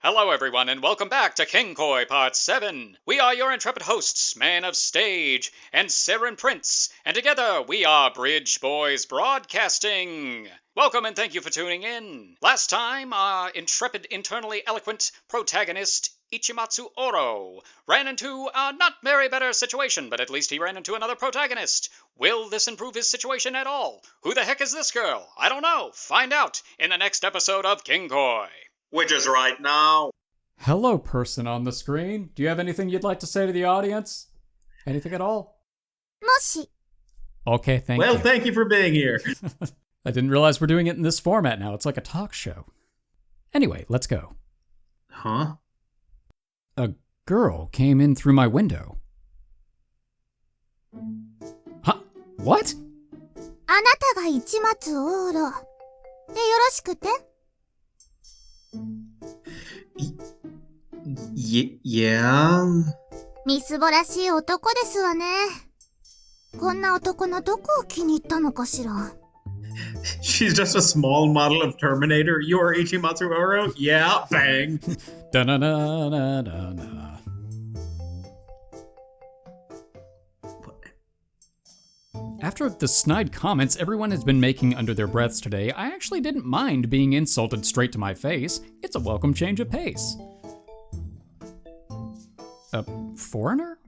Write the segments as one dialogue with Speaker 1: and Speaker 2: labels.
Speaker 1: Hello everyone and welcome back to Kinkoi Part 7. We are your intrepid hosts, Man of Stage and Seren Prince, and together we are Bridge Boys Broadcasting. Welcome and thank you for tuning in. Last time, our intrepid, internally eloquent protagonist, Ichimatsu Ouro, ran into a not very better situation, but at least he ran into another protagonist. Will this improve his situation at all? Who the heck is this girl? I don't know. Find out in the next episode of Kinkoi.
Speaker 2: Which is right now.
Speaker 3: Hello, person on the screen. Do you have anything you'd like to say to the audience? Anything at all?
Speaker 4: もし
Speaker 3: Okay, thank you.
Speaker 2: Well, thank you for being here.
Speaker 3: I didn't realize we're doing it in this format now. It's like a talk show. Anyway, let's go.
Speaker 2: Huh?
Speaker 3: A girl came in through my window. Huh? What?
Speaker 4: あなたが市松オーロでよろしくて
Speaker 2: Yeah?
Speaker 4: みすぼらしい男ですわね。こんな男のどこを気に入ったのかしら。
Speaker 2: She's just a small model of Terminator. You're Ichimatsu Ouro? Yeah, bang.
Speaker 3: Da-na-na-na-na-na. After the snide comments everyone has been making under their breaths today, I actually didn't mind being insulted straight to my face. It's a welcome change of pace. A foreigner?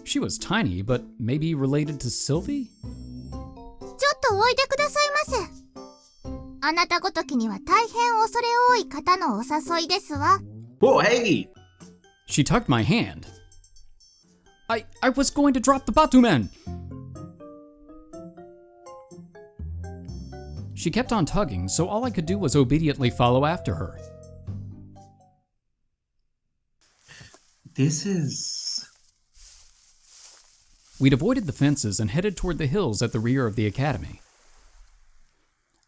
Speaker 3: She was tiny, but maybe related to Sylvie?
Speaker 4: ちょっとおいでくださいませ。あなたごときには大変恐れ多い方のお誘いですわ。
Speaker 2: Whoa, hey!
Speaker 3: She tugged my hand. I was going to drop the Batumen! She kept on tugging, so all I could do was obediently follow after her.
Speaker 2: This is...
Speaker 3: We'd avoided the fences and headed toward the hills at the rear of the academy.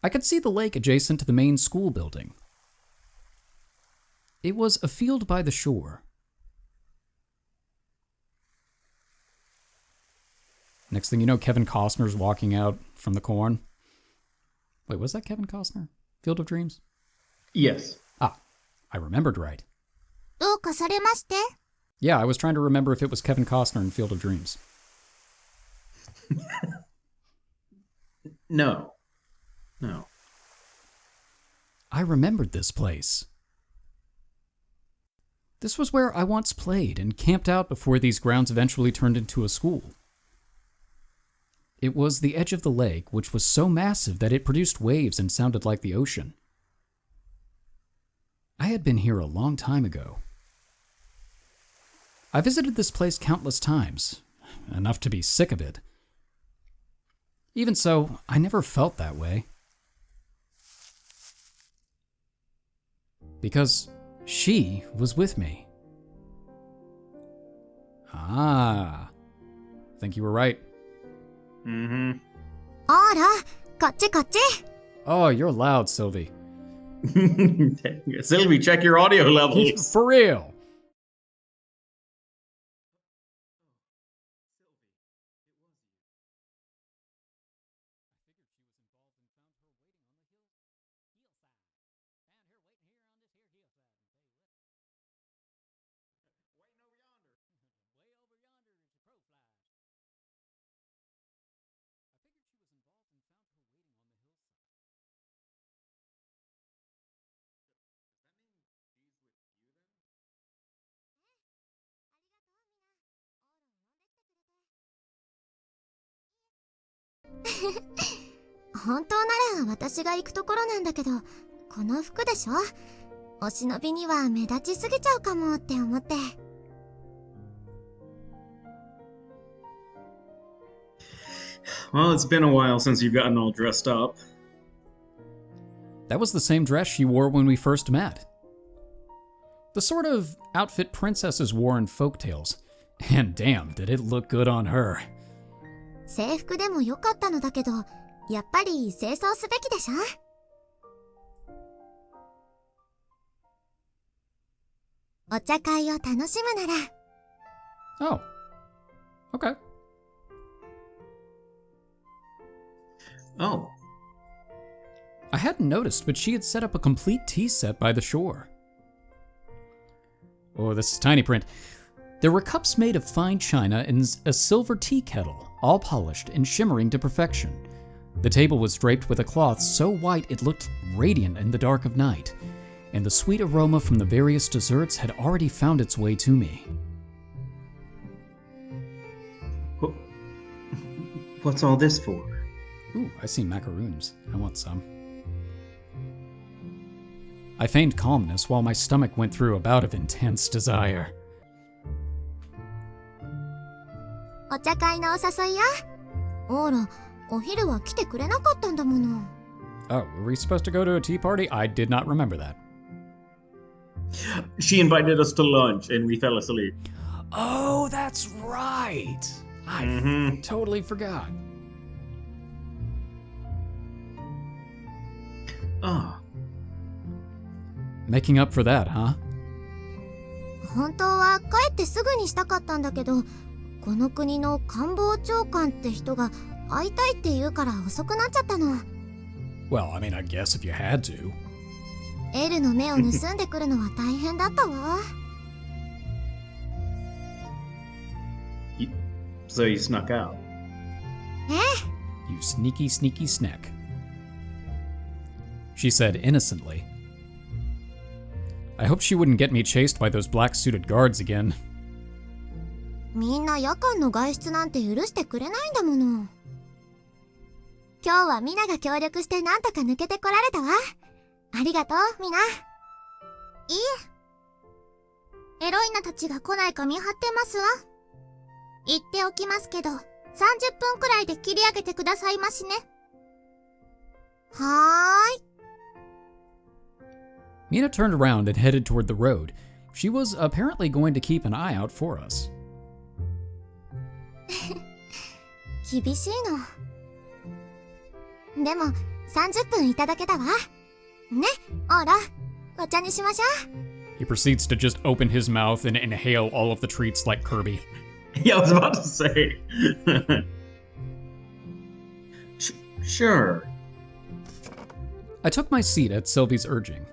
Speaker 3: I could see the lake adjacent to the main school building. It was a field by the shore. Next thing you know, Kevin Costner's walking out from the corn. Wait, was that Kevin Costner? Field of Dreams?
Speaker 2: Yes.
Speaker 3: Ah, I remembered right.
Speaker 4: どうかされまして
Speaker 3: Yeah, I was trying to remember if it was Kevin Costner in Field of Dreams.
Speaker 2: No.
Speaker 3: I remembered this place. This was where I once played and camped out before these grounds eventually turned into a school. It was the edge of the lake, which was so massive that it produced waves and sounded like the ocean. I had been here a long time ago. I visited this place countless times, enough to be sick of it. Even so, I never felt that way. Because she was with me. Ah, I think you were right.
Speaker 2: Mm-hmm.
Speaker 4: あら、こっちこっち
Speaker 3: Oh, you're loud, Sylvie.
Speaker 2: Sylvie, check your audio levels.
Speaker 3: For real. ?
Speaker 4: 本当なら私が行くところなんだけど、この服でしょお忍びには目立ちすぎちゃうかもって思って。
Speaker 2: Well, it's been a while since you've gotten all dressed up.
Speaker 3: That was the same dress she wore when we first met. The sort of outfit princesses wore in folktales. And damn, did it look good on her.
Speaker 4: 制服でも良かったのだけど、やっぱり清掃すべきでしょお茶会を楽しむなら。
Speaker 3: Oh. Okay.
Speaker 2: Oh.
Speaker 3: I hadn't noticed, but she had set up a complete tea set by the shore. Oh, this is tiny print. There were cups made of fine china and a silver tea kettle, all polished and shimmering to perfection. The table was draped with a cloth so white it looked radiant in the dark of night, and the sweet aroma from the various desserts had already found its way to me.
Speaker 2: What's all this for?
Speaker 3: Ooh, I see macaroons. I want some. I feigned calmness while my stomach went through a bout of intense desire.
Speaker 4: お茶会のお誘いや。オーラ、お昼は来てくれなかったんだもの。
Speaker 3: Oh, were we supposed to go to a tea party? I did not remember that.
Speaker 2: She invited us to lunch and we fell asleep.
Speaker 3: Oh, that's right! I totally forgot.
Speaker 2: Oh.
Speaker 3: Making up for that, huh?
Speaker 4: 本当は帰ってすぐにしたかったんだけど、この国の官房長官って人が会いたいって言うから遅くなっちゃったの。
Speaker 3: Well, I mean, I guess if you had to.
Speaker 4: エルの目を盗んでくるのは大変だったわ。
Speaker 2: So you snuck out.
Speaker 3: You sneaky, sneaky snack. She said innocently. I hoped she wouldn't get me chased by those black-suited guards again.
Speaker 4: みんな夜間の外出なんて許してくれないんだもの。今日はみんなが協力してなんとか抜けてこられたわ。ありがとう、みんな。いえ。エロイナたちが来ないか見張ってますわ。言っておきますけど、30分くらいで切り上げてくださいましね。はーい。
Speaker 3: Mina turned around and headed toward the road. She was apparently going to keep an eye out for us.
Speaker 4: 厳しいの。でも、30分いただけたわ。ね、オーラ、お茶にしましょう。
Speaker 3: He proceeds to just open his mouth and inhale all of the treats like Kirby.
Speaker 2: Yeah, I was about to say. Sure.
Speaker 3: I took my seat at Sylvie's urging.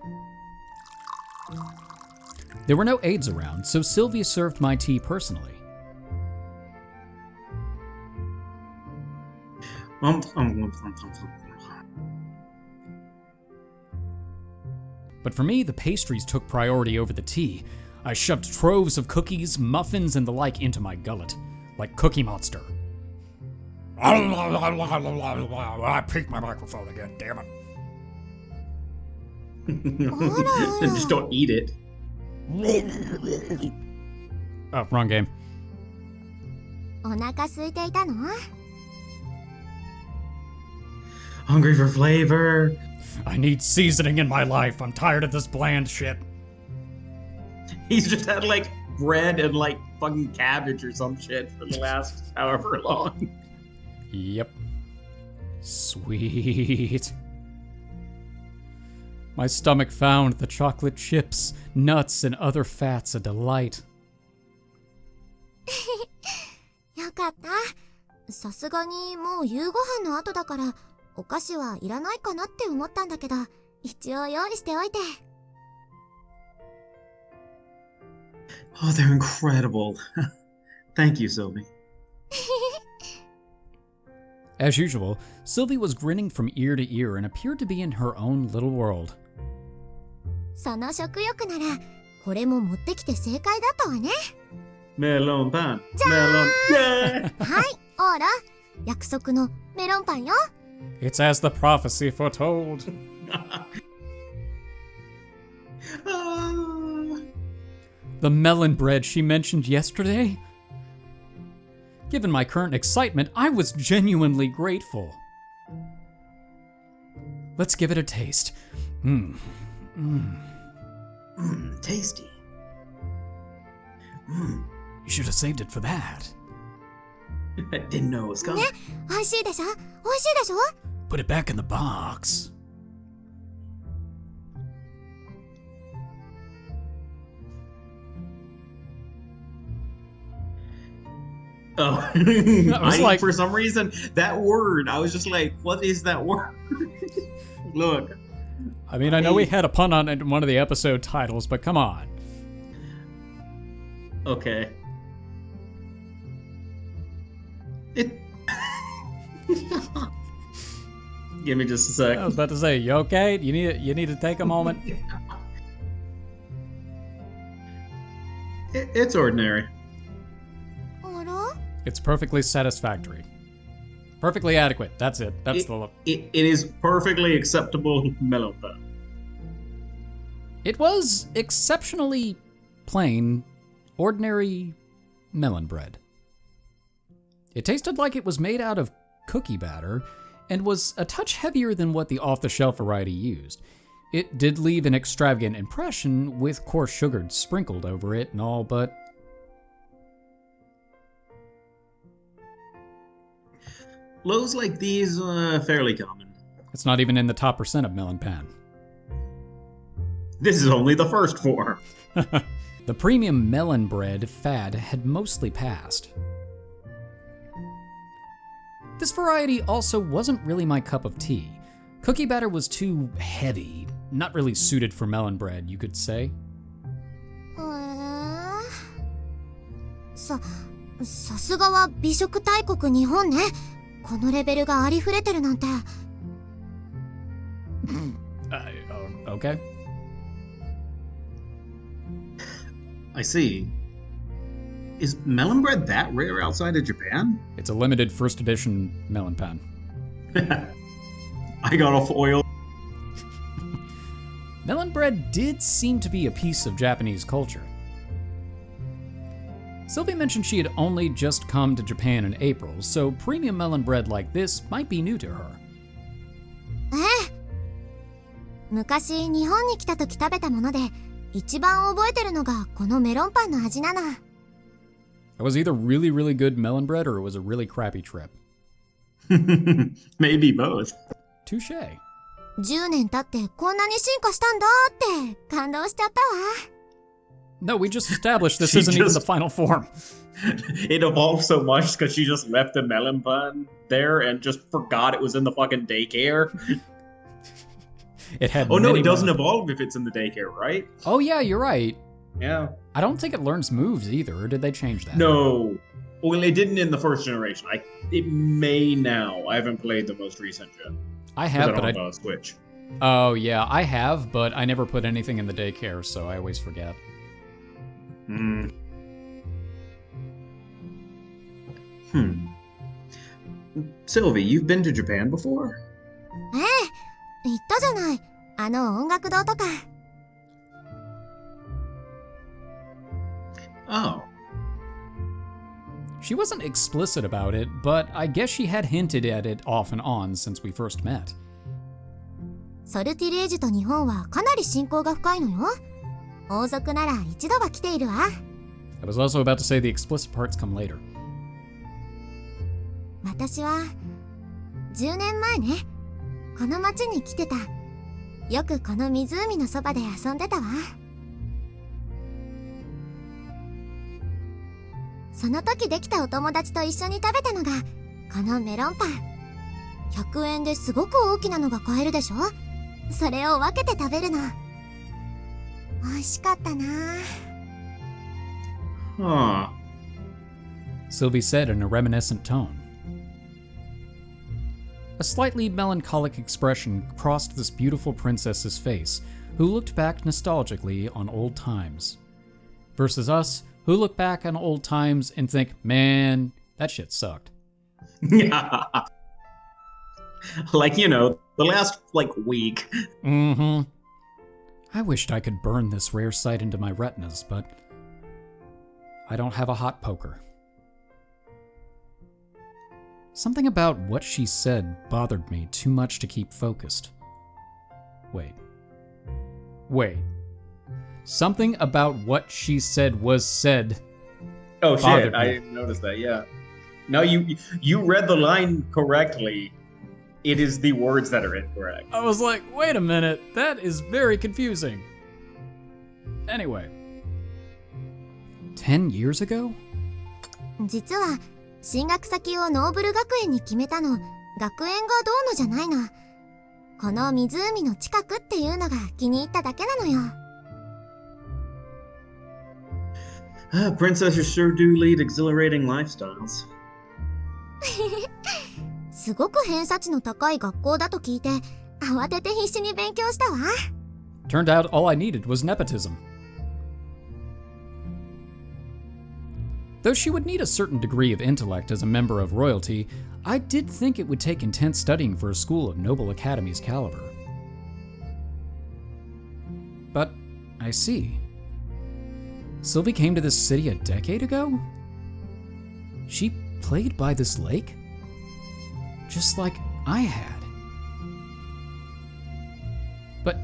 Speaker 3: There were no aides around, so Sylvie served my tea personally. But for me, the pastries took priority over the tea. I shoved troves of cookies, muffins, and the like into my gullet, like Cookie Monster. I peaked my microphone again, damn it.
Speaker 2: Then just don't eat it.
Speaker 3: Oh, wrong game.
Speaker 4: お腹空いていたの？
Speaker 2: Hungry for flavor.
Speaker 3: I need seasoning in my life. I'm tired of this bland shit.
Speaker 2: He's just had like bread and like fucking cabbage or some shit for the last however long.
Speaker 3: Yep. Sweet. My stomach found the chocolate chips, nuts, and other fats a delight.
Speaker 4: よかった。さすがにもう夕ご飯の後だからお菓子はいらないかなって思ったんだけど、一応用意しておいて。
Speaker 2: Oh, they're incredible. Thank you, Sylvie.
Speaker 3: As usual, Sylvie was grinning from ear to ear and appeared to be in her own little world.
Speaker 4: その食欲ならこれも持ってきて正解だったわね。
Speaker 2: Melon pan.
Speaker 4: じゃーん。
Speaker 2: Melon. Yeah.
Speaker 4: はい、オーラ。約束のメロンパンよ。
Speaker 3: It's as the prophecy foretold. The melon bread she mentioned yesterday? Given my current excitement, I was genuinely grateful. Let's give it a taste.
Speaker 2: Tasty.
Speaker 3: You should have saved it for that.
Speaker 2: I didn't know it was coming.
Speaker 4: ね、美味しいでしょ？美味しいでしょ？
Speaker 3: Put it back in the box.
Speaker 2: Oh, for some reason, that word, I was just like, what is that word? Look.
Speaker 3: I mean, I know we had a pun on it in one of the episode titles, but come on.
Speaker 2: Okay. It. Give me just a sec.
Speaker 3: I was about to say, you okay? You need to take a moment.
Speaker 2: It's ordinary.
Speaker 4: あら
Speaker 3: It's perfectly satisfactory. Perfectly adequate. That's it. That's the look.
Speaker 2: It is perfectly acceptable melon pan.
Speaker 3: It was exceptionally plain, ordinary melon bread. It tasted like it was made out of cookie batter and was a touch heavier than what the off-the-shelf variety used. It did leave an extravagant impression with coarse sugar sprinkled over it and all, but
Speaker 2: Loaves like these are fairly common.
Speaker 3: it's not even in the top percent of melon pan.
Speaker 2: This is only the first form.
Speaker 3: The premium melon bread fad had mostly passed. This variety also wasn't really my cup of tea. Cookie batter was too heavy, not really suited for melon bread, you could say.
Speaker 4: さすがは美食大国日本ね。このレベルがありふれてるなんて。
Speaker 3: Okay.
Speaker 2: I see. Is melon bread that rare outside of Japan?
Speaker 3: It's a limited first edition melon pan.
Speaker 2: I got a foil.
Speaker 3: Melon bread did seem to be a piece of Japanese culture. Sylvie mentioned she had only just come to Japan in April, so premium melon bread like this might be new to her.
Speaker 4: 昔日本に来た時食べたもので一番覚えてるのがこのメロンパンの味なの。
Speaker 3: It was either really, really good melon bread or it was a really crappy trip.
Speaker 2: Maybe both.
Speaker 3: Touche.
Speaker 4: 10年経ってこんなに進化したんだって感動しちゃったわ。
Speaker 3: No, we just established this
Speaker 2: She
Speaker 3: isn't even
Speaker 2: just-
Speaker 3: the final form.
Speaker 2: It evolved so much because she just left the melon bun there and just forgot it was in the fucking daycare.
Speaker 3: It had
Speaker 2: Oh no,
Speaker 3: many
Speaker 2: it doesn't
Speaker 3: melon-
Speaker 2: evolve if it's in the daycare, right?
Speaker 3: Oh yeah, you're right.
Speaker 2: Yeah.
Speaker 3: I don't think it learns moves either, or did they change that?
Speaker 2: No. Well, it didn't in the first generation. It may now. I haven't played the most recent gen.
Speaker 3: I
Speaker 2: 'Cause
Speaker 3: have,
Speaker 2: I
Speaker 3: but
Speaker 2: don't
Speaker 3: I...
Speaker 2: have a Switch.
Speaker 3: Oh yeah, I have, but I never put anything in the daycare, so I always forget.
Speaker 2: Sylvie, you've been to Japan before?
Speaker 4: 言ったじゃない。あの音楽堂とか。
Speaker 2: Oh.
Speaker 3: She wasn't explicit about it, but I guess she had hinted at it off and on since we first met.
Speaker 4: ソルティレージと日本はかなり親交が深いのよ。王族なら一度は来ているわ。
Speaker 3: I was also about to say the explicit parts come later.
Speaker 4: 私は10年前ね、この町に来てた。よくこの湖のそばで遊んでたわ。その時できたお友達と一緒に食べたのがこのメロンパン。100円ですごく大きなのが買えるでしょ。それを分けて食べるの。美味しかったな。
Speaker 2: Huh.
Speaker 3: Sylvie said in a reminiscent tone. A slightly melancholic expression crossed this beautiful princess's face, who looked back nostalgically on old times. Versus us, who look back on old times and think, man, that shit sucked.
Speaker 2: Like, you know, the last, week.
Speaker 3: Mm-hmm. I wished I could burn this rare sight into my retinas, but I don't have a hot poker. Something about what she said bothered me too much to keep focused. Wait. Something about what she said was said.
Speaker 2: Oh
Speaker 3: Bothered
Speaker 2: shit,
Speaker 3: me.
Speaker 2: I didn't notice that, yeah. No, you read the line correctly. It is the words that are incorrect.
Speaker 3: I was like, wait a minute, that is very confusing. Anyway. 10 years ago?
Speaker 4: 実は進学先をノーブル学園に決めたの、学園がどうのじゃないの。この湖の近くっていうのが気に入っただけなのよ。
Speaker 2: Princesses sure do lead exhilarating lifestyles.
Speaker 4: すごく偏差値の高い学校だと聞いて、慌てて必死に勉強したわ。
Speaker 3: Turned out all I needed was nepotism. Though she would need a certain degree of intellect as a member of royalty, I did think it would take intense studying for a school of Noble Academy's caliber. But I see. Sylvie came to this city a decade ago? She played by this lake? Just like I had. But,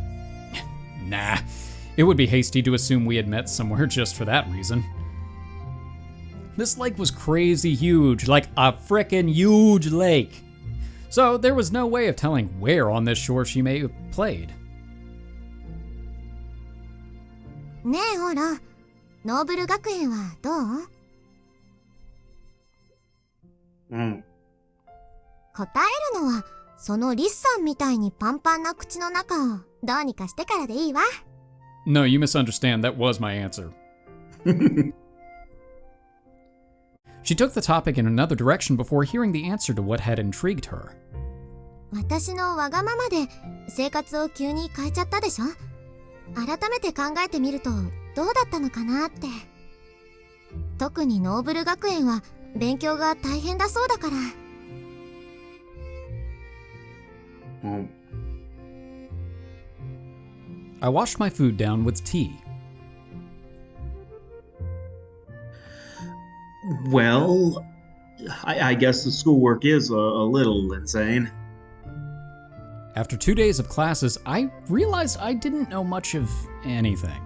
Speaker 3: nah. It would be hasty to assume we had met somewhere just for that reason. This lake was crazy huge, like a frickin' huge lake. So there was no way of telling where on this shore she may have played.
Speaker 4: ねえオーロ、ノーブル学園はどう？答えるのは、そのリスさんみたいにパンパンな口の中をどうにかしてからでいいわ。
Speaker 3: No, you misunderstand. That was my answer. She took the topic in another direction before hearing the answer to what had intrigued her.
Speaker 4: 私のわがままで生活を急に変えちゃったでしょ？改めて考えてみるとどうだったのかなって。特にノーブル学園は勉強が大変だそうだから。
Speaker 3: I washed my food down with tea.
Speaker 2: Well, I guess the schoolwork is a little insane.
Speaker 3: After 2 days of classes, I realized I didn't know much of anything.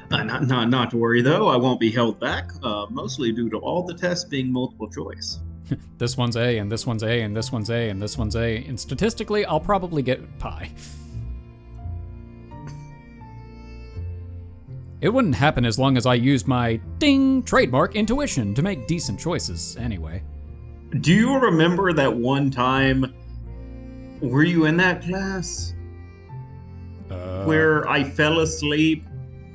Speaker 2: Not to worry though, I won't be held back, mostly due to all the tests being multiple choice.
Speaker 3: This one's A, and this one's A, and this one's A, and this one's A, and statistically, I'll probably get pi. It wouldn't happen as long as I used my ding trademark intuition to make decent choices anyway.
Speaker 2: Do you remember that one time? Were you in that class? Where I fell asleep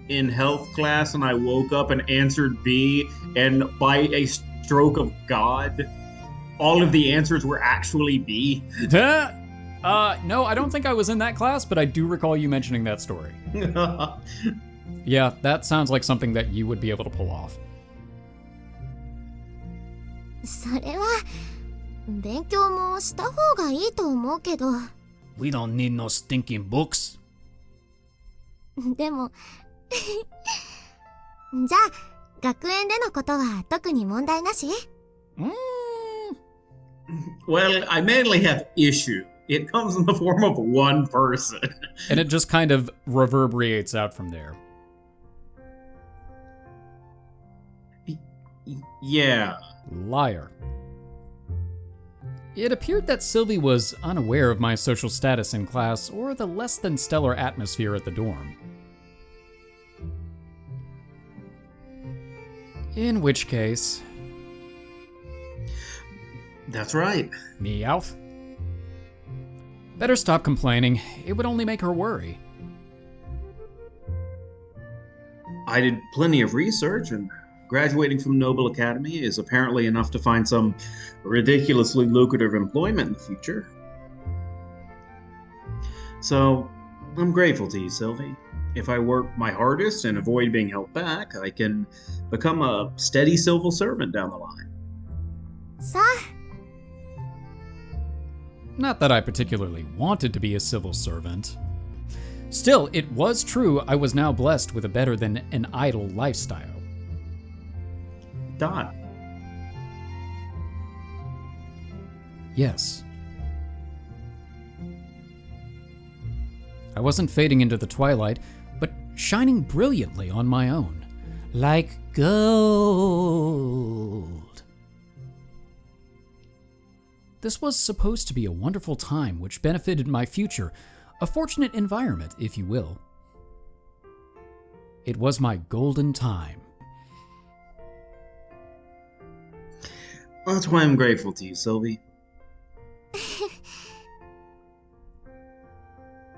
Speaker 2: in health class and I woke up and answered B, and by a stroke of God, all of the answers were actually B?
Speaker 3: No, I don't think I was in that class, but I do recall you mentioning that story. Yeah, that sounds like something that you would be able to pull off.
Speaker 4: それは勉強もした方がいいと思うけど。
Speaker 3: We don't need no stinking books.
Speaker 4: でもじゃあ学園でのことは特に問題なし？
Speaker 2: Well, I mainly have issue. It comes in the form of one person.
Speaker 3: And it just kind of reverberates out from there.
Speaker 2: Yeah.
Speaker 3: Liar. It appeared that Sylvie was unaware of my social status in class or the less than stellar atmosphere at the dorm. In which case...
Speaker 2: That's right.
Speaker 3: Meowth. Better stop complaining. It would only make her worry.
Speaker 2: I did plenty of research, and graduating from Noble Academy is apparently enough to find some ridiculously lucrative employment in the future. So, I'm grateful to you, Sylvie. If I work my hardest and avoid being held back, I can become a steady civil servant down the line.
Speaker 4: さあ。
Speaker 3: Not that I particularly wanted to be a civil servant. Still, it was true I was now blessed with a better than an idle lifestyle.
Speaker 2: Dot.
Speaker 3: Yes. I wasn't fading into the twilight, but shining brilliantly on my own. Like gold. This was supposed to be a wonderful time which benefited my future, a fortunate environment, if you will. It was my golden time.
Speaker 2: That's why I'm grateful to you, Sylvie.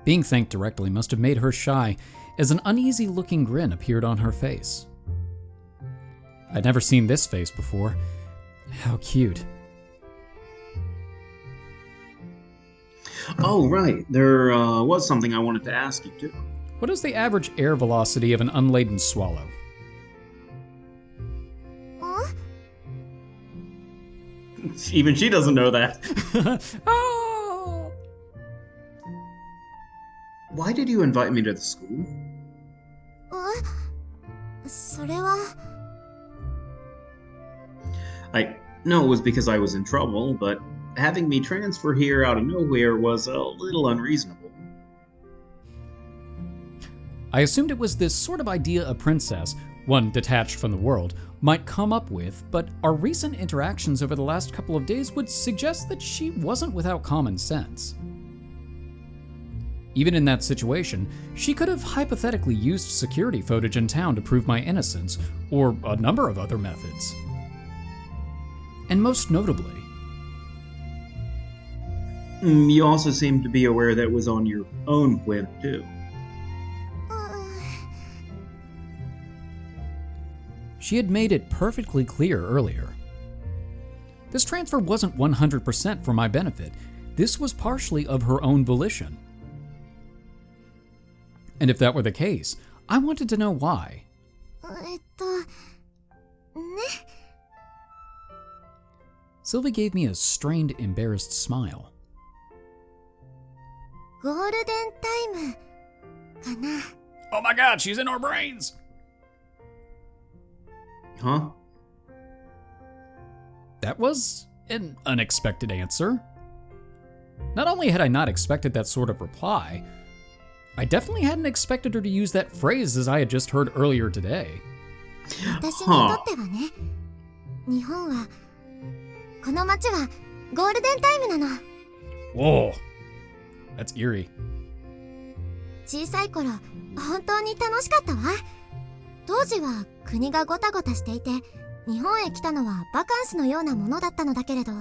Speaker 3: Being thanked directly must have made her shy, as an uneasy-looking grin appeared on her face. I'd never seen this face before. How cute.
Speaker 2: Oh, right. There was something I wanted to ask you, too.
Speaker 3: What is the average air velocity of an unladen swallow?
Speaker 2: Even she doesn't know that.
Speaker 3: Oh!
Speaker 2: Why did you invite me to the school?
Speaker 4: それは
Speaker 2: I know it was because I was in trouble, but having me transfer here out of nowhere was a little unreasonable.
Speaker 3: I assumed it was this sort of idea a princess, one detached from the world, might come up with, but our recent interactions over the last couple of days would suggest that she wasn't without common sense. Even in that situation, she could have hypothetically used security footage in town to prove my innocence, or a number of other methods. And most notably,
Speaker 2: You also seem to be aware that it was on your own whim, too.
Speaker 3: she had made it perfectly clear earlier. This transfer wasn't 100% for my benefit. This was partially of her own volition. And if that were the case, I wanted to know why.
Speaker 4: ね
Speaker 3: Sylvie gave me a strained, embarrassed smile.
Speaker 4: ゴールデンタイムかな
Speaker 3: Oh my god, she's in our brains!
Speaker 2: Huh?
Speaker 3: That was an unexpected answer. Not only had I not expected that sort of reply, I definitely hadn't expected her to use that phrase as I had just heard earlier today.
Speaker 4: 私にとってはね、日本はこの街はゴールデンタイムなの。
Speaker 3: Whoa, that's eerie.
Speaker 4: 小さい頃、本当に楽しかったわ。当時は国がゴタゴタしていて、日本へ来たのはバカンスのようなものだったのだけれど、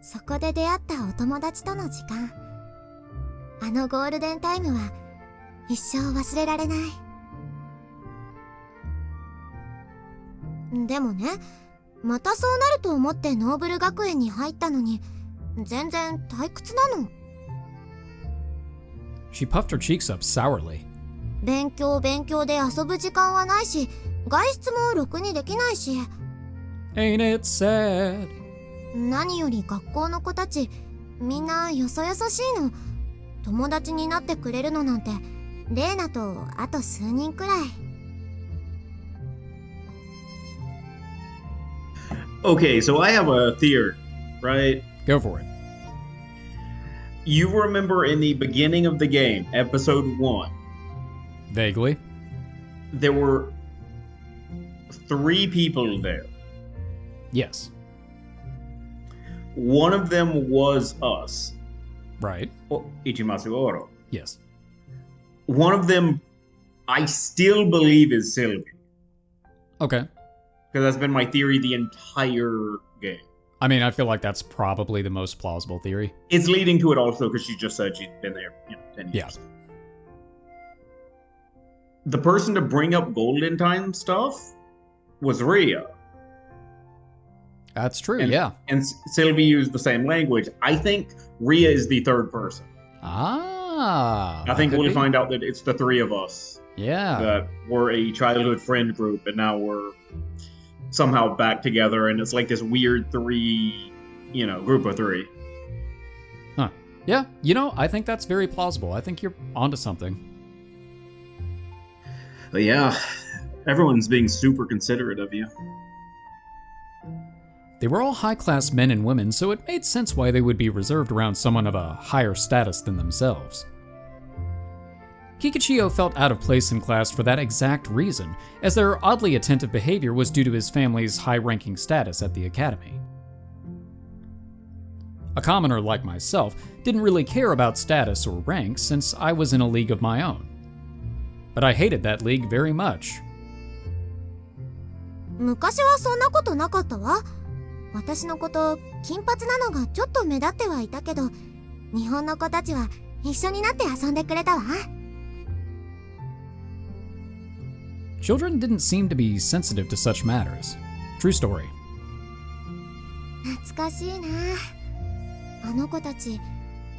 Speaker 4: そこで出会ったお友達との時間、あのゴールデンタイムは一生忘れられない。でもね、またそうなると思ってノーブル学園に入ったのに、全然退屈なの。
Speaker 3: She puffed her cheeks up sourly.
Speaker 4: 勉強で遊ぶ時間はないし、外出もろくにできないし。
Speaker 3: Ain't it sad?
Speaker 4: 何より学校の子たち、みんなよそよそしいの。友達になってくれるのなんて、レイナとあと数人くらい。
Speaker 2: Okay, so I have a theory, right?
Speaker 3: Go for it.
Speaker 2: You remember in the beginning of the game, episode 1,
Speaker 3: Vaguely.
Speaker 2: there were 3 people there.
Speaker 3: Yes.
Speaker 2: One of them was us.
Speaker 3: Right.
Speaker 2: Ichimatsu Ouro.
Speaker 3: Yes.
Speaker 2: One of them, I still believe, is Sylvie.
Speaker 3: Okay.
Speaker 2: Because that's been my theory the entire game.
Speaker 3: I mean, I feel like that's probably the most plausible theory.
Speaker 2: It's leading to it also because she just said she'd been there, 10 years.
Speaker 3: Yeah.
Speaker 2: The person to bring up Golden Time stuff was Rhea.
Speaker 3: That's true,
Speaker 2: And-
Speaker 3: yeah.
Speaker 2: And Sylvie used the same language. I think Rhea is the third person.
Speaker 3: Ah.
Speaker 2: I think
Speaker 3: that could
Speaker 2: we'll
Speaker 3: be.
Speaker 2: find out that it's the 3 of us
Speaker 3: Yeah.
Speaker 2: that were a childhood friend group, and now we're somehow back together, and it's like this weird 3, group of 3.
Speaker 3: Huh. Yeah, I think that's very plausible. I think you're onto something.
Speaker 2: But yeah, everyone's being super considerate of you.
Speaker 3: They were all high-class men and women, so it made sense why they would be reserved around someone of a higher status than themselves. Kikuchiyo felt out of place in class for that exact reason, as their oddly attentive behavior was due to his family's high-ranking status at the academy. A commoner like myself didn't really care about status or rank since I was in a league of my own. But I hated that league very much.
Speaker 4: 昔はそんなことなかったわ。私のこと、金髪なのがちょっと目立ってはいたけど、日本の子たちは一緒になって遊んでくれたわ。
Speaker 3: Children didn't seem to be sensitive to such matters. True story.
Speaker 4: 懐かしいな。あの子たち、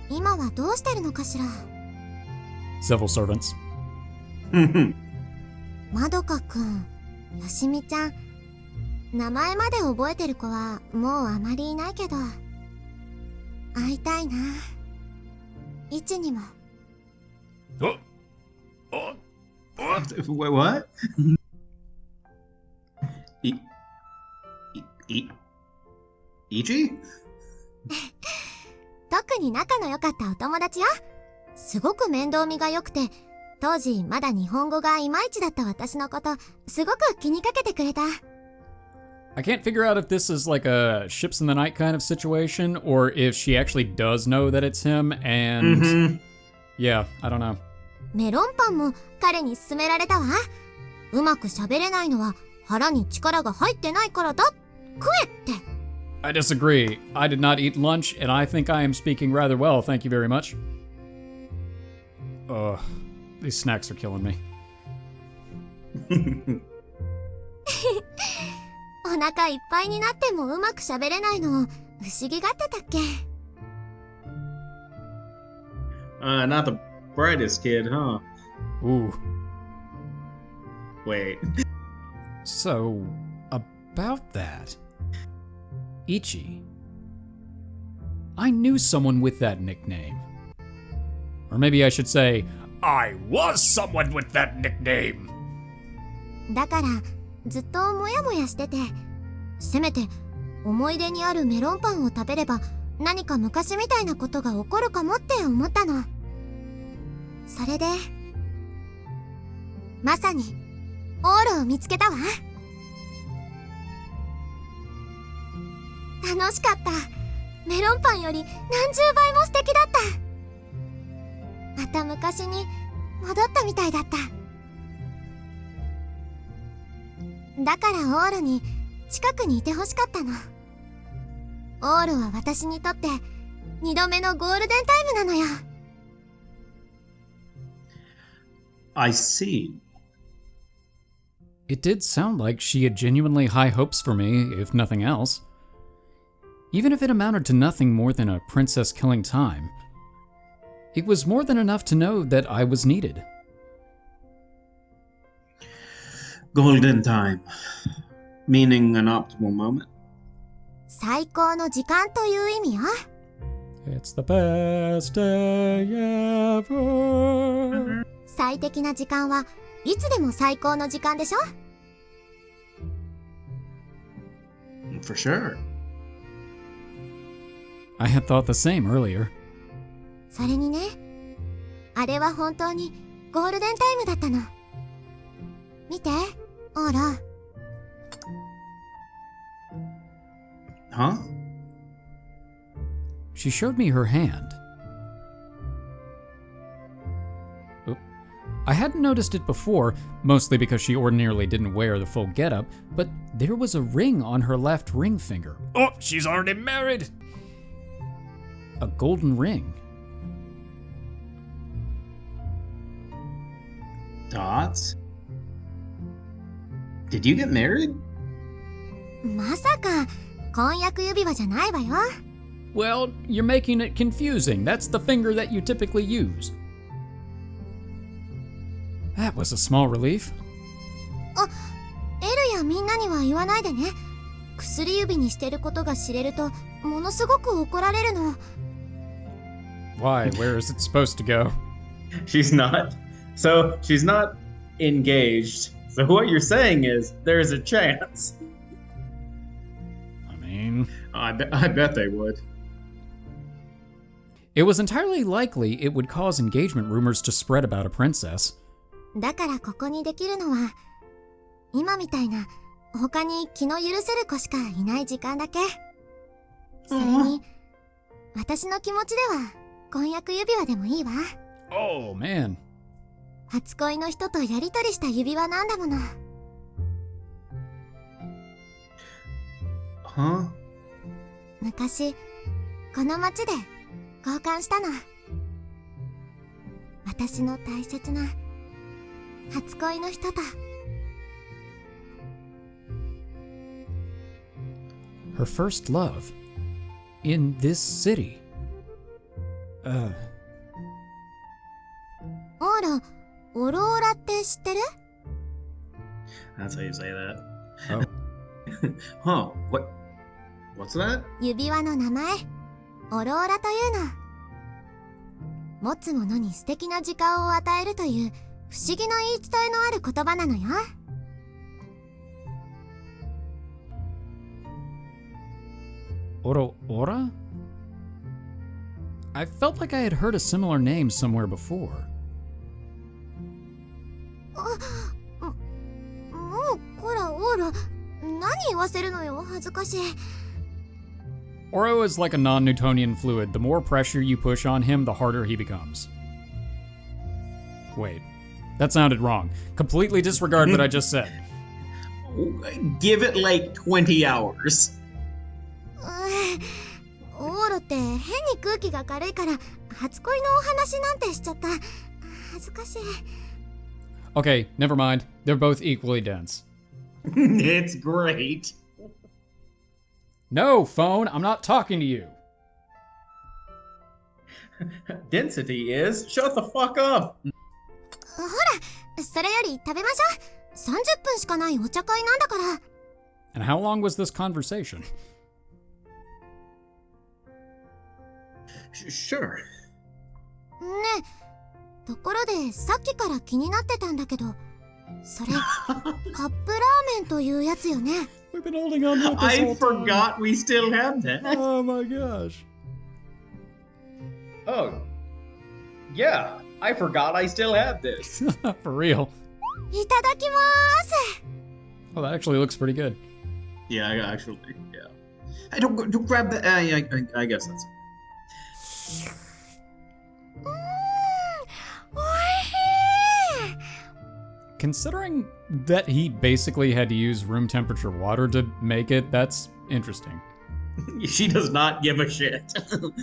Speaker 4: 今はどうしてるのかしら。
Speaker 3: Civil servants.
Speaker 4: まどかくん、よしみちゃん、名前まで覚えてる子はもうあまりいないけど、会いたいな。いちにも。
Speaker 2: Wait, what? Ichi?
Speaker 4: 特に仲の良かったお友達よ。すごく面倒見が良くて、当時まだ日本語がいまいちだった私のこと、すごく気にかけてくれた。
Speaker 3: I can't figure out if this is like a ships in the night kind of situation or if she actually does know that it's him and... Yeah, I don't know.
Speaker 4: メロンパンも彼に勧められたわ。うまく喋れないのは腹に力が入ってないからだ。食えって。
Speaker 3: I disagree. I did not eat lunch and I think I am speaking rather well, thank you very much. These snacks are killing me.
Speaker 4: お腹いっぱいになってもうまく喋れないの不思議がってたっけ。
Speaker 2: Not the brightest kid, huh?
Speaker 3: Ooh.
Speaker 2: Wait.
Speaker 3: So, about that. Ichi. I knew someone with that nickname. Or maybe I should say, I was someone with that nickname.
Speaker 4: だからずっとモヤモヤしてて、せめて思い出にあるメロンパンを食べれば何か昔みたいなことが起こるかもって思ったの。それでまさにオーロを見つけたわ。楽しかった。メロンパンより何十倍も素敵だった。また昔に戻ったみたいだった。だからオーロに近くにいてほしかったの。オーロは私にとって2度目のゴールデンタイムなのよ。
Speaker 2: I see.
Speaker 3: It did sound like she had genuinely high hopes for me, if nothing else. Even if it amounted to nothing more than a princess killing time, it was more than enough to know that I was needed.
Speaker 2: Golden time. Meaning an optimal moment.
Speaker 4: 最高の時間という意味よ。
Speaker 3: It's the best day ever.
Speaker 4: 最適な時間はいつでも最高の時間でしょ。
Speaker 2: For sure.
Speaker 3: I had thought the same earlier.
Speaker 4: それにね、あれは本当にゴールデンタイムだったの。見て、オーロ。
Speaker 2: Huh?
Speaker 3: She showed me her hand. Oop. I hadn't noticed it before, mostly because she ordinarily didn't wear the full getup, but there was a ring on her left ring finger. Oh, she's already married! A golden ring.
Speaker 2: Dots? Did you get married?
Speaker 4: まさか婚約指輪じゃないわよ。
Speaker 3: Well, you're making it confusing. That's the finger that you typically use. That was a small relief.
Speaker 4: エルやみんなには言わないでね。薬指にしてることが知れるとものすごく怒られるの。
Speaker 3: Why? Where is it supposed to go?
Speaker 2: She's not. So, she's not engaged. So what you're saying is, there's a chance.
Speaker 3: I mean...
Speaker 2: I bet they would.
Speaker 3: It was entirely likely it would cause engagement rumors to spread about a princess.
Speaker 4: だからここにできるのは、今みたいな他に気の許せる子しかいない時間だけ。それに、私の気持ちでは婚約指輪でもいいわ。
Speaker 3: Oh, man.
Speaker 4: 初恋の人とやりとりした指輪なんだもの。
Speaker 2: Huh?
Speaker 4: 昔、この街で交換したの。私の大切な初恋の人と
Speaker 3: Her first love. In this city.
Speaker 4: オーロ、オローラって知ってる？
Speaker 2: That's how you say that.
Speaker 3: Oh.
Speaker 2: Huh. What's that?
Speaker 4: 指輪の名前、オローラというの。持つ者に素敵な時間を与えるという不思議な言い伝えのある言葉なのよ。
Speaker 3: Ora? I felt like I had heard a similar name somewhere before.
Speaker 4: もうこらオーロ、何言わせるのよ、恥ずかしい。
Speaker 3: Ouro is like a non-Newtonian fluid. The more pressure you push on him, the harder he becomes. Wait, that sounded wrong. Completely disregard what I just said.
Speaker 2: Give it like 20 hours.
Speaker 4: オーロって変に空気が軽いから初恋のお話なんてしちゃった。恥ずかしい。
Speaker 3: Okay, never mind. They're both equally dense.
Speaker 2: It's great.
Speaker 3: No, phone, I'm not talking to you.
Speaker 2: Density is shut the fuck up.
Speaker 4: ほら、それより食べましょう。30分しかないお茶会なんだから。
Speaker 3: And how long was this conversation?
Speaker 2: Sure.
Speaker 4: ねえ、ところでさっきから気になってたんだけど、それカップラーメンというやつよね。
Speaker 3: We've been holding on to it this
Speaker 2: I
Speaker 3: whole time.
Speaker 2: forgot we still have that.
Speaker 3: Oh my gosh.
Speaker 2: Oh. Yeah, I forgot I still have this.
Speaker 3: For real.
Speaker 4: いただきまーす。
Speaker 3: Oh, that actually looks pretty good.
Speaker 2: Yeah, actually, yeah. I don't grab the. I guess that's.
Speaker 4: おいしい。
Speaker 3: Considering that he basically had to use room temperature water to make it, that's interesting.
Speaker 2: She does not give a shit.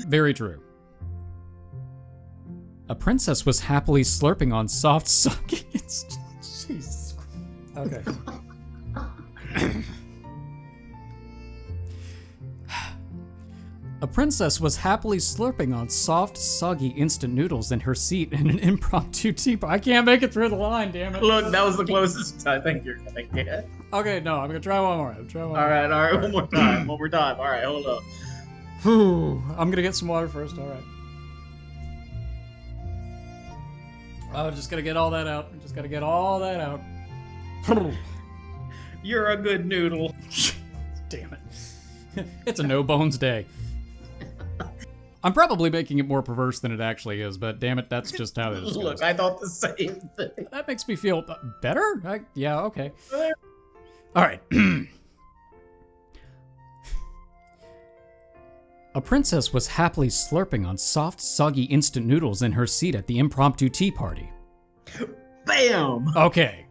Speaker 3: Very true. A princess was happily slurping on soft soggy. Jesus Christ. Okay. A princess was happily slurping on soft, soggy instant noodles in her seat in an impromptu teapot. I can't make it through the line, damn it.
Speaker 2: Look, that was the closest I think you're gonna get.
Speaker 3: Okay, no, I'm gonna try one more.
Speaker 2: All right, one more time. All right, hold up.
Speaker 3: Whew, I'm gonna get some water first, all right. Oh, just gotta get all that out.
Speaker 2: You're a good noodle.
Speaker 3: Damn it. It's a no-bones day. I'm probably making it more perverse than it actually is, but damn it, that's just how this goes.
Speaker 2: Look, I thought the same thing.
Speaker 3: That makes me feel better? Yeah, okay. All right. A princess was happily slurping on soft, soggy instant noodles in her seat at the impromptu tea party.
Speaker 2: Bam!
Speaker 3: Okay.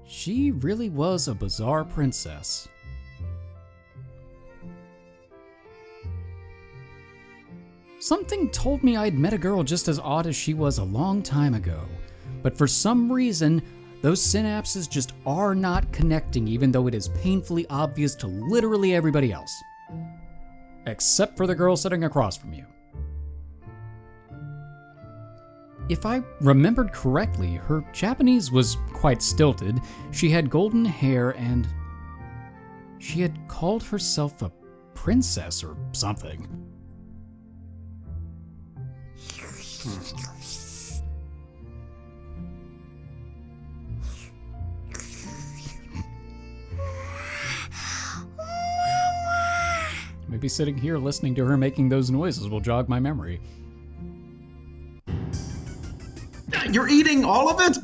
Speaker 3: She really was a bizarre princess. Something told me I'd met a girl just as odd as she was a long time ago, but for some reason, those synapses just are not connecting, even though it is painfully obvious to literally everybody else. Except for the girl sitting across from you. If I remembered correctly, her Japanese was quite stilted, she had golden hair, and she had called herself a princess or something. Maybe sitting here listening to her making those noises will jog my memory.
Speaker 2: You're eating all of it?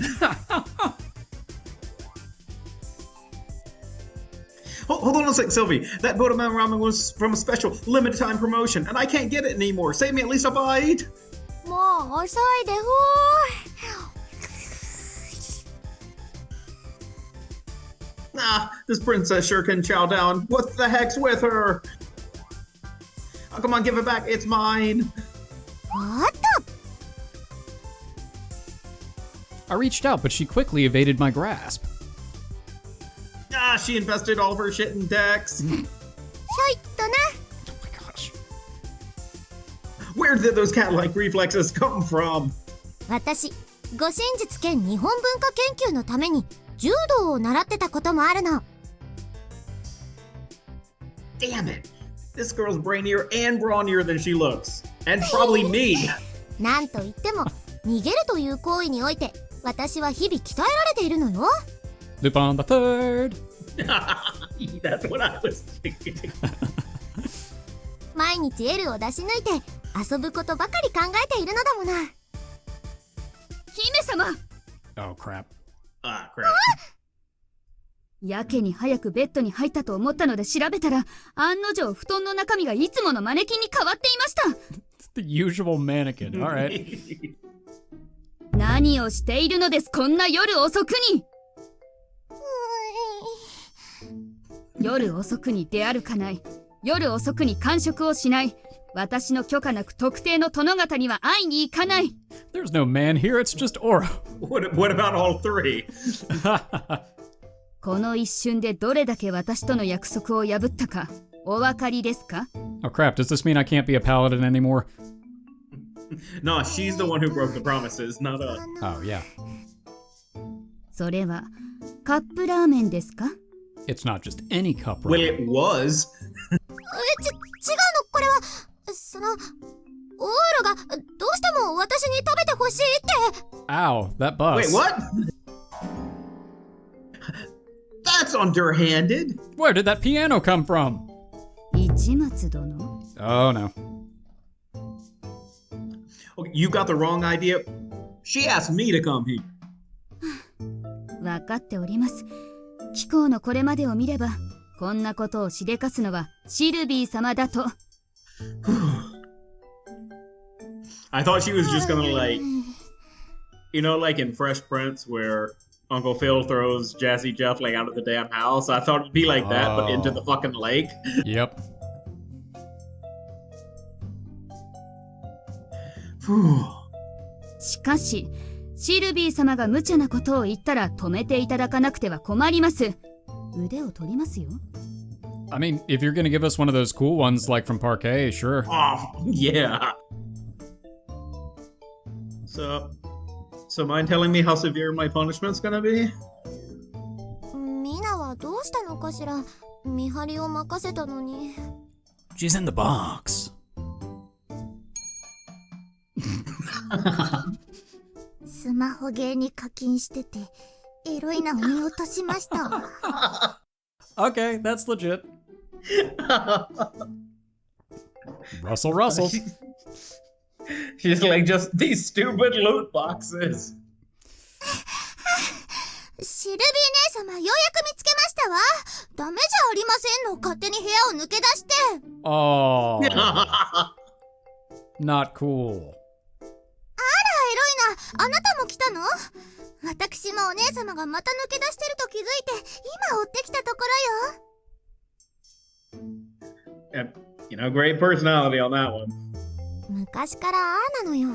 Speaker 2: Hold on a sec, Sylvie. That Bodaman ramen was from a special limited time promotion, and I can't get it anymore. Save me at least a bite.
Speaker 4: もう遅いでほー。
Speaker 2: Nah, this princess sure can chow down. What the heck's with her? Oh, come on, give it back. It's mine.
Speaker 4: おっと。
Speaker 3: I reached out, but she quickly evaded my grasp.
Speaker 2: She invested all of her shit in Dex.
Speaker 4: ひょいっとな。
Speaker 3: Oh my gosh.
Speaker 2: Where did those cat-like reflexes come from?
Speaker 4: 私、護身術兼日本文化研究のために柔道を習ってたこともあるの。
Speaker 2: Damn it. This girl's brainier and brawnier than she looks. And probably me.
Speaker 4: なんといっても、逃げるという行為において、私は日々鍛えられているのよ。
Speaker 3: Lupin the Third.
Speaker 2: That's what I was thinking.
Speaker 4: 毎日 L を出し抜いて遊ぶことばかり考えているのだもな。
Speaker 5: 姫様、
Speaker 3: Oh crap.
Speaker 2: Ah, crap.
Speaker 5: やけに早くベッドに入ったと思ったので調べたら、案の定布団の中身がいつものマネキンに変わっていました。
Speaker 3: It's the usual mannequin. All right.
Speaker 5: 何をしているのです、こんな夜遅くに。夜遅くに出歩かない、夜遅くに間食をしない、私の許可なく特定の殿方には会いに行かない。
Speaker 3: There's no man here. It's just Ouro.
Speaker 2: What about all three?
Speaker 5: この一瞬でどれだけ私との約束を破ったかお分かりですか？
Speaker 3: Oh crap. Does this mean I can't be a paladin anymore?
Speaker 2: No, she's the one who broke the promises, not us.
Speaker 3: Oh yeah.
Speaker 5: それはカップラーメンですか？
Speaker 3: It's not just any cup
Speaker 2: Well,
Speaker 3: ramen.
Speaker 2: it was.
Speaker 4: 違うの、これは。その、オーロがどうしても私に食べてほしいって。
Speaker 3: Ow, that bus.
Speaker 2: Wait, what? That's underhanded.
Speaker 3: Where did that piano come from?
Speaker 5: 市松殿。
Speaker 3: Oh no.
Speaker 2: Okay, you got the wrong idea. She asked me to come here.
Speaker 5: 分かっております。貴公のこれまでを見れば、こんなことをしでかすのはシルビー様だと。
Speaker 2: I thought she was just gonna like, you know, like in Fresh Prince where Uncle Phil throws Jazzy Jeff like out of the damn house. I thought it'd be like that, but into the fucking lake.
Speaker 3: Yep.
Speaker 2: Whew.
Speaker 5: しかし、シルビー様が無茶なことを言ったら止めていただかなくては困ります。腕を取りますよ。
Speaker 3: I mean, if you're gonna give us one of those cool ones like from Parquet, sure.
Speaker 2: Oh, yeah. So mind telling me how severe my punishment's gonna be?
Speaker 4: ミナはどうしたのかしら。見張りを任せたのに。
Speaker 3: She's in the box.
Speaker 4: スマホゲーに課金してて、エロいなを見落としましたわ。
Speaker 3: Okay, that's legit. Russell.
Speaker 2: She's like, just these stupid loot boxes.
Speaker 4: シルビー姉様、ようやく見つけましたわ。ダメじゃありませんの、勝手に部屋を抜け出して。
Speaker 3: Oh, not cool.
Speaker 4: エロいな、あなたも来たの？私もお姉様がまた抜け出してると気づいて、今追ってきたところよ。
Speaker 2: You know, great personality on that one.
Speaker 4: 昔からああなのよ。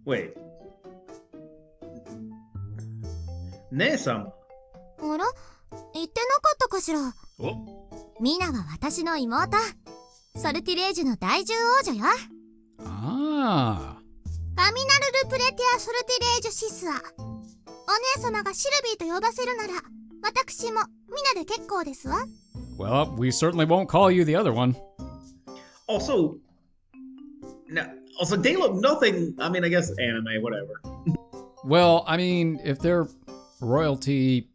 Speaker 2: Wait. 姉様。
Speaker 4: あら？言ってなかったかしら。
Speaker 3: Oh.
Speaker 4: ミナは私の妹。ソルティレージュの第10王女よ。
Speaker 3: Ah.
Speaker 4: カミナルルプレティアソルティレージュシスア。お姉様がシルビーと呼ばせるなら、私もミナで結構ですわ。
Speaker 3: Well, we certainly won't call you the other one.
Speaker 2: Also, they look nothing. I mean, I guess anime, whatever.
Speaker 3: Well, I mean, if they're royalty,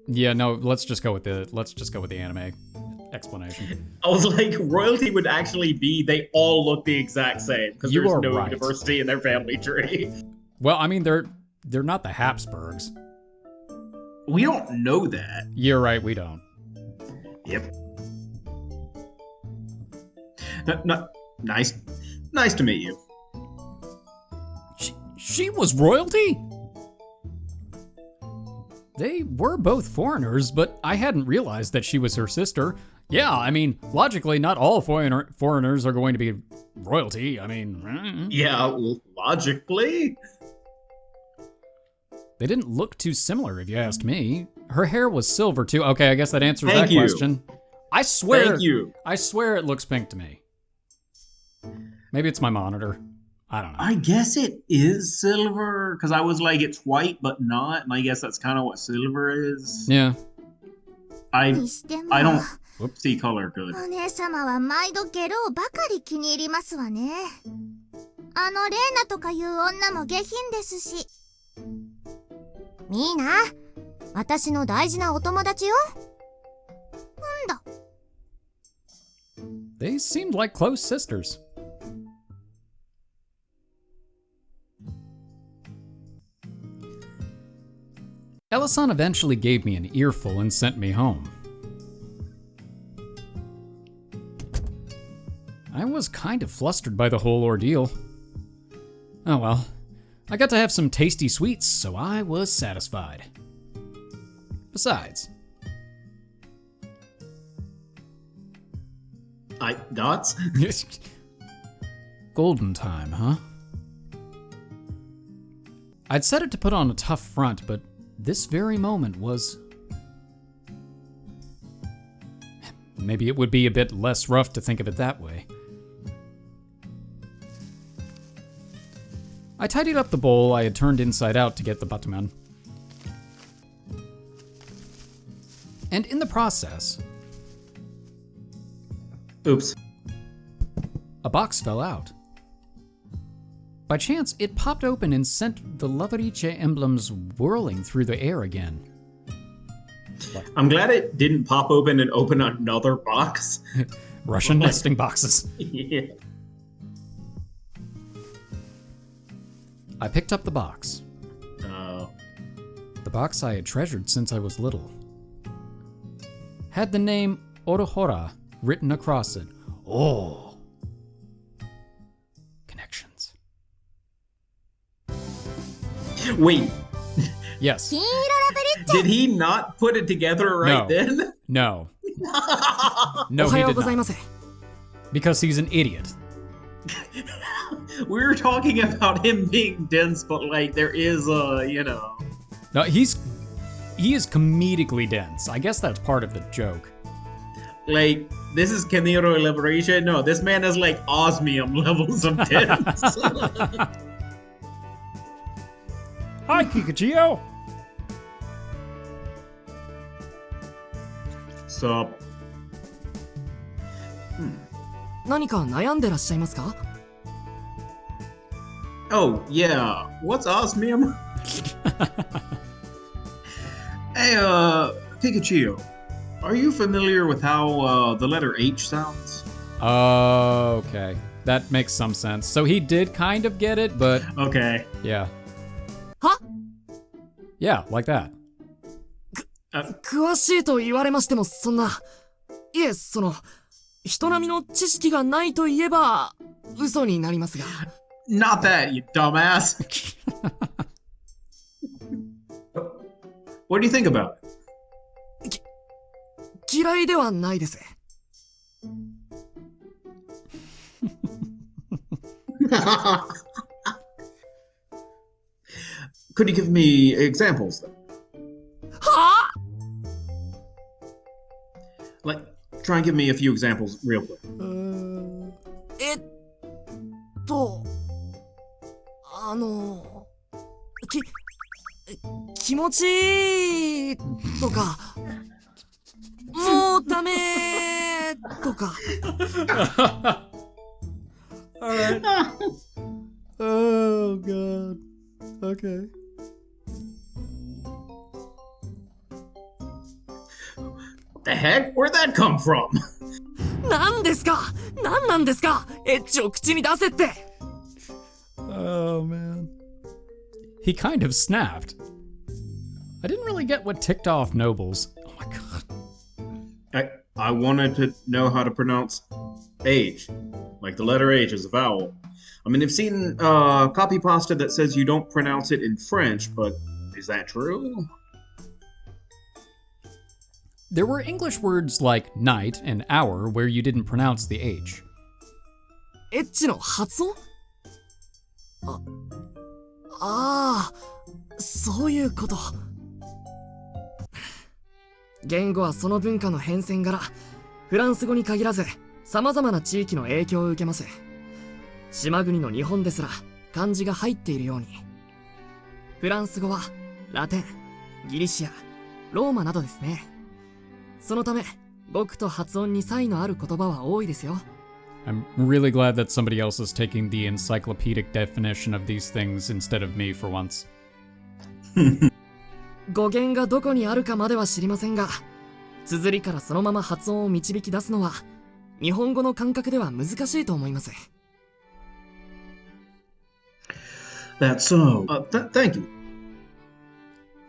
Speaker 3: yeah, no, let's just go with the anime explanation.
Speaker 2: I was like, royalty would actually be they all look the exact same because
Speaker 3: You
Speaker 2: there's
Speaker 3: are
Speaker 2: no
Speaker 3: right.
Speaker 2: diversity in their family tree.
Speaker 3: Well, I mean, they're not the Habsburgs.
Speaker 2: We don't know that.
Speaker 3: You're right, we don't.
Speaker 2: Yep. Nice to meet you.
Speaker 3: She was royalty? They were both foreigners, but I hadn't realized that she was her sister. Yeah, I mean, logically, not all foreigners are going to be royalty. I mean...
Speaker 2: Yeah, logically.
Speaker 3: They didn't look too similar, if you asked me. Her hair was silver, too. Okay, I guess that answers
Speaker 2: Thank
Speaker 3: that
Speaker 2: you.
Speaker 3: question. I swear.
Speaker 2: Thank you.
Speaker 3: I swear it looks pink to me. Maybe it's my monitor. I don't know.
Speaker 2: I guess it is silver, because I was like, it's white, but not, and I guess that's kind of what silver is.
Speaker 3: Yeah.
Speaker 4: にしても
Speaker 2: I don't see color good.
Speaker 4: お姉様は毎度ゲロをばかり気に入りますわね。あのレーナとかいう女も下品ですし。ミーナ、私の大事なお友達よ。なんだ。
Speaker 3: They seemed like close sisters. Ella-san eventually gave me an earful and sent me home. I was kind of flustered by the whole ordeal. Oh well, I got to have some tasty sweets, so I was satisfied. Besides,
Speaker 2: Dots?
Speaker 3: golden time, huh? I'd set it to put on a tough front, but this very moment was... Maybe it would be a bit less rough to think of it that way. I tidied up the bowl I had turned inside out to get the batuman. And in the process...
Speaker 2: Oops.
Speaker 3: A box fell out. By chance, it popped open and sent the Loveriche emblems whirling through the air again.
Speaker 2: I'm glad it didn't pop open and open another box.
Speaker 3: Russian nesting boxes.
Speaker 2: Yeah.
Speaker 3: I picked up the box.
Speaker 2: Oh.
Speaker 3: The box I had treasured since I was little. Had the name Ouro written across it. Oh. Connections.
Speaker 2: Wait,
Speaker 3: Yes.
Speaker 4: 金色ラブリッチ
Speaker 2: did he not put it together right
Speaker 3: No.
Speaker 2: then?
Speaker 3: No. No,
Speaker 6: おは
Speaker 3: he
Speaker 6: よう
Speaker 3: did
Speaker 6: ございま
Speaker 3: not.
Speaker 6: す。
Speaker 3: Because he's an idiot.
Speaker 2: We were talking about him being dense, but like there is you know.
Speaker 3: No, he is comedically dense. I guess that's part of the joke.
Speaker 2: Like, this is Keniro Liberation. No, this man has like osmium levels of dense.
Speaker 3: Hi, Kikuchio.
Speaker 2: So,
Speaker 6: 何か悩んでらっしゃいますか？
Speaker 2: oh yeah, what's osmium? Hey, Pikachu, are you familiar with how the letter H sounds?
Speaker 3: Okay. That makes some sense. So he did kind of get it, but
Speaker 2: Okay.
Speaker 3: yeah.
Speaker 6: は？
Speaker 3: Yeah, like that.
Speaker 6: 詳しいと言われましてもそんな。いえ、人並みの知識がないと言えば嘘になりますが。
Speaker 2: Not that, you dumbass. What do you think about it?
Speaker 6: 嫌いではないです。
Speaker 2: Could you give me examples then?
Speaker 6: は？
Speaker 2: Like, try and give me a few examples real quick.
Speaker 6: えっと、気持ちいいとか、もうダメとか。
Speaker 3: Alright. Oh, God. Okay.
Speaker 2: The heck? Where'd that come from?
Speaker 6: 何ですか？何なんですか？エッチを口に出せって。
Speaker 3: Oh, man. He kind of snapped. I didn't really get what ticked off Nobles. Oh my god.
Speaker 2: I wanted to know how to pronounce H. Like the letter H is a vowel. I mean, I've seen copy pasta that says you don't pronounce it in French, but is that true?
Speaker 3: There were English words like night and hour where you didn't pronounce the H.
Speaker 6: エッチの発音？ああ、そういうこと。言語はその文化の変遷からフランス語に限らず様々な地域の影響を受けます。島国の日本ですら漢字が入っているように。フランス語はラテン、ギリシア、ローマなどですね。そのため語句と発音に差異のある言葉は多いですよ。
Speaker 3: I'm really glad that somebody else is taking the encyclopedic definition of these things instead of me for once.
Speaker 6: 語源がどこにあるかまでは知りませんが、綴りからそのまま発音を導き出すのは日本語の感覚では難しいと思います。
Speaker 2: That's so. Thank you.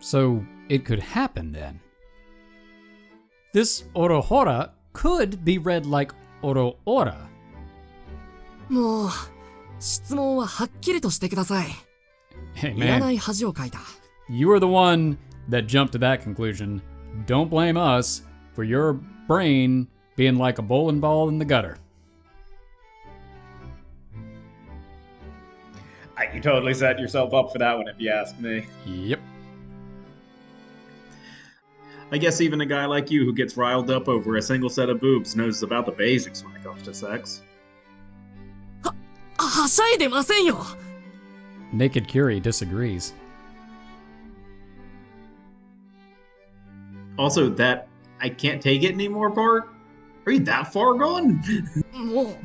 Speaker 3: So, it could happen then. This Orohora could be read like Oroora.
Speaker 6: もう質問ははっきりとしてください。
Speaker 3: Hey
Speaker 6: いらな
Speaker 3: man,
Speaker 6: い恥をかいた。
Speaker 3: you are the one that jumped to that conclusion. Don't blame us for your brain being like a bowling ball in the gutter.
Speaker 2: You totally set yourself up for that one, if you ask me.
Speaker 3: Yep.
Speaker 2: I guess even a guy like you who gets riled up over a single set of boobs knows about the basics when it comes to sex.
Speaker 6: はしゃいでませんよ。
Speaker 3: Naked Curie disagrees.
Speaker 2: Also, that I can't take it anymore part? Are you that far gone?
Speaker 6: もう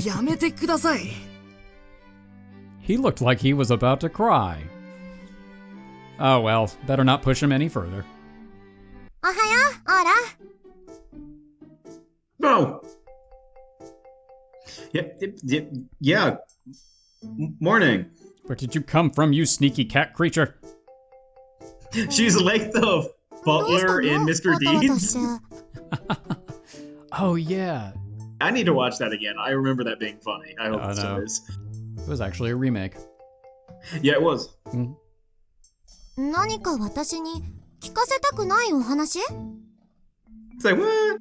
Speaker 6: やめてください。
Speaker 3: He looked like he was about to cry. Oh well, better not push him any further.
Speaker 4: おはよう、オーラ。
Speaker 2: No! Yeah. Morning.
Speaker 3: Where did you come from, you sneaky cat creature?
Speaker 2: She's like the
Speaker 4: どうした
Speaker 2: butler
Speaker 4: の
Speaker 2: in Mr.
Speaker 4: わたわたし
Speaker 2: Deeds.
Speaker 4: て。
Speaker 3: Oh yeah,
Speaker 2: I need to watch that again. I remember that being funny. I hope
Speaker 3: Oh,
Speaker 2: it still
Speaker 3: no.
Speaker 2: is.
Speaker 3: it was actually a remake.
Speaker 2: Yeah, it was.
Speaker 4: 何か私に聞かせたくないお話？
Speaker 2: It's like, what?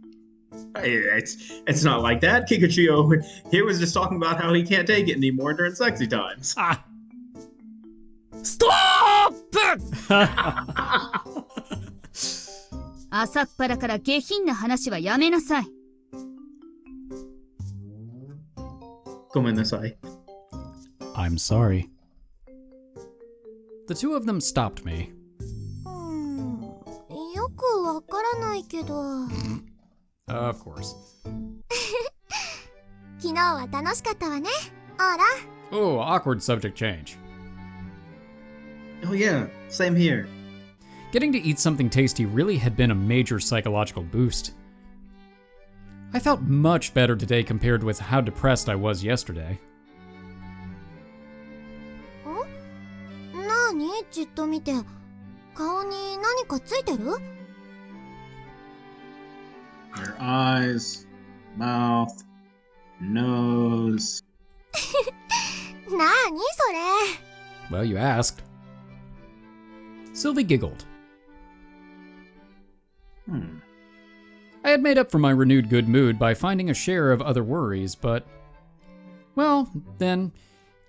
Speaker 2: It's not like that. Kikuchio, he was just talking about how he can't take it anymore during sexy times.
Speaker 3: Ah!
Speaker 6: ストップ。
Speaker 5: 朝っぱらから下品な話はやめなさい。
Speaker 2: Gomennasai.
Speaker 3: I'm sorry. The two of them stopped me.
Speaker 4: よくわからないけど。
Speaker 3: Of course.
Speaker 4: 昨日は楽しかったわね、オーラ。
Speaker 3: Oh, awkward subject change.
Speaker 2: Oh yeah, same here.
Speaker 3: Getting to eat something tasty really had been a major psychological boost. I felt much better today compared with how depressed I was yesterday.
Speaker 4: なに？じっと見て。顔に何かついてる？
Speaker 2: Your eyes, mouth, nose.
Speaker 4: なにそれ？
Speaker 3: Well, you asked. Sylvie giggled. I had made up for my renewed good mood by finding a share of other worries, but... Well, then,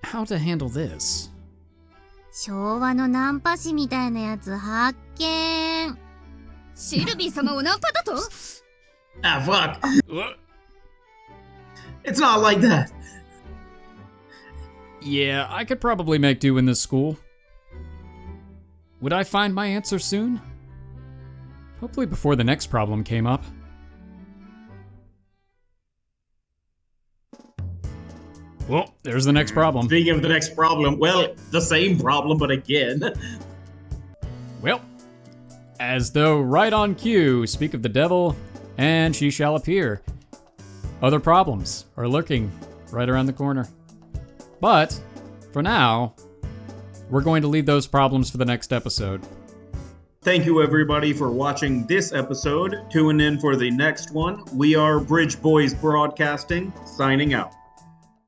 Speaker 3: how to handle this?
Speaker 4: 昭和のナンパ師みたいなやつ発見。
Speaker 5: シルビー様をナンパだと？
Speaker 2: Ah, fuck! It's not like that!
Speaker 3: Yeah, I could probably make do in this school. Would I find my answer soon? Hopefully before the next problem came up. Well, there's the next problem.
Speaker 2: Speaking of the next problem, well, the same problem, but again.
Speaker 3: Well, as though right on cue, speak of the devil, and she shall appear. Other problems are lurking right around the corner. But, for now, we're going to leave those problems for the next episode.
Speaker 2: Thank you, everybody, for watching this episode. Tune in for the next one. We are Bridge Boys Broadcasting, signing out.